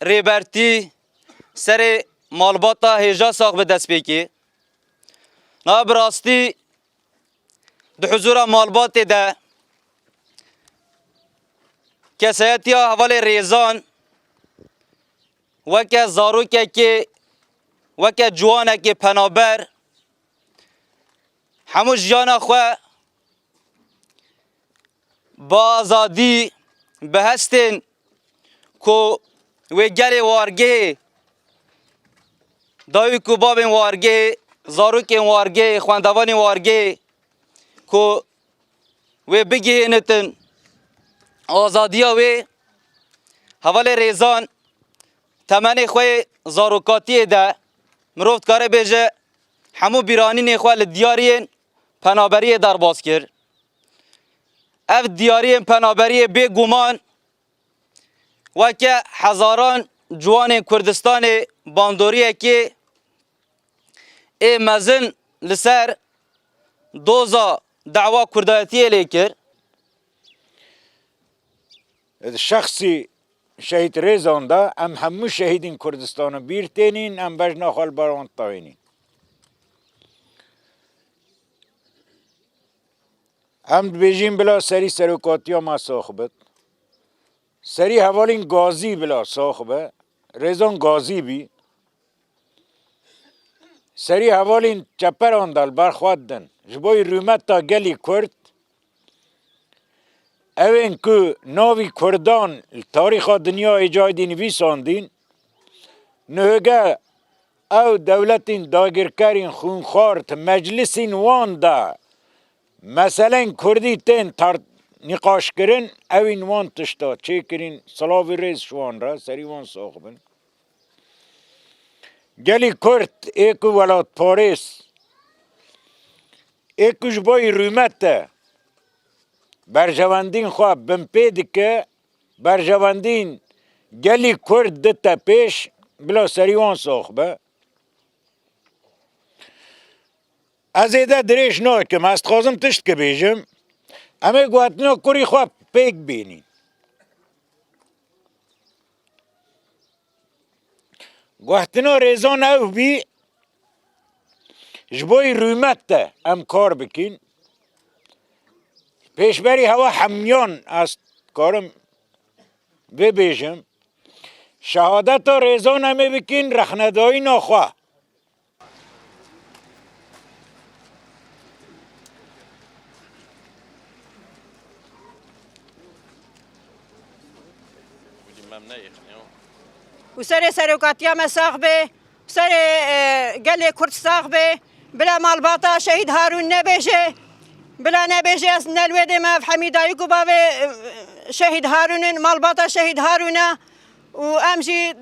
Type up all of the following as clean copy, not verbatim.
ریبرتی سر مالباتا هیجا ساق به دست بکی نا براستی ده حضور مالبات ده کسایتی حوال ریزان وکه زاروکه که وکه جوانه که پنابر همو جانا خواه با آزادی به هستن که و گل وارگه دایو که باب وارگه زاروک وارگه خواندوان وارگه که و بگه نتن آزادی و حوال ریزان تمنی خواه زاروکاتی ده مروفت کاره بیجه همو بیرانی نخواه لدیارین پنابری در باز کرد اف دیارین پنابری بی گمان و که هزاران جوان کردستان باندوریه که ای مزن لسر دوزا دعوا کردایتی لیکر شخصی شهید ریزان دا ام همو شهیدین کردستان بیرتینین ام بجنا خال باران تاینین ام بیجیم بلا سری سروکاتی ما ساخبت سری حوالین گازی بلا ساخبه ریزان گازی بی سری حوالین چپر آندال برخوادن جبای رومت تا گلی کرد اوین که ناوی کردان تاریخ دنیا ایجای دین ویساندین نهگه او دولتین داگرکرین خونخارت مجلسین وان دا مثلا کردی تین نقاش کرن اوین وان تشتا چه کرین صلاوی ریز شوان را سری وان ساخبن گلی کرد ایکو ولاد پاریس ایکو جبای رومت برجواندین خواه بمپیدی که برجواندین گلی کرد دتا پیش بلا سریوان ساخبه از ایده دریش ناکم است خوازم تشت که بیجم همه گوهتنا کری خواه پیک بینین گوهتنا ریزان او بی جبای رومت ده ام کار بکین پیشبری هوا همیان است کارم ببیجم شهادت و ریزان همه بکین رخندایی ناخواه و سر سروکاتی هم ساق به سر گل کرد ساق به بلا مالباتا شهید هارون نبیشه بلا نبیشه از نلویده ما حمیدایی کو باوی شهید هارون مالباتا شهید هارونه و امجی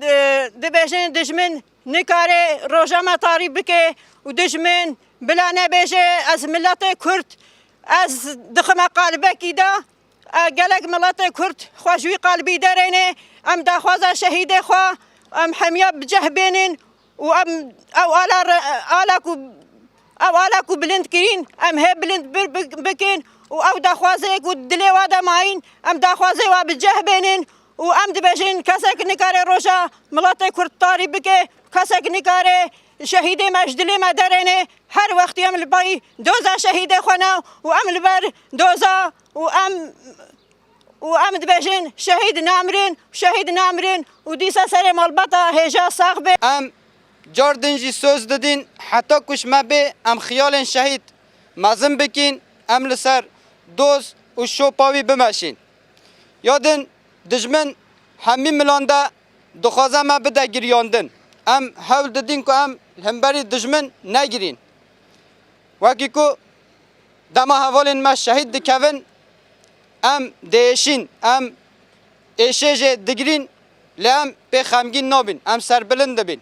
دبیشن دشمن نکاره روزا تاریب بکه و دشمن بلا نبیشه از ملت کرد از دخمه قلبه کی دا گلک ملت کرد خوشوی قلبی درینه ام دخوازه شهید خواه ام حمیا بجه بینین و ام او آلا کو بلند کرین ام هی بلند بکن و او دخوازه کو دلی وادا ماین ام دخوازه و بجه بینین و ام دبیشین کسک نکاره روشا ملت کرد تاری بکه کسک نکاره شهید مجدلی مدرنه هر وقتی ام لبای دوزا شهید خوانا و ام لبر دوزا و ام دبیشین شهید نامرین و دیسا سر مالباتا هجا ساق به ام جاردنجی سوز دادین حتی کش ما به ام خیال شهید مزم بکین ام لسر دوز و شوپاوی بمشین یادن دجمن همی ملانده دخوازه ما بده گریاندن ام حول دادین که ام همبری دجمن نگیرین وکی که دما حوالین ما شهید دکوین ام دیشین ام ایشیج دگرین لام به خمگین نابین ام سربلند بین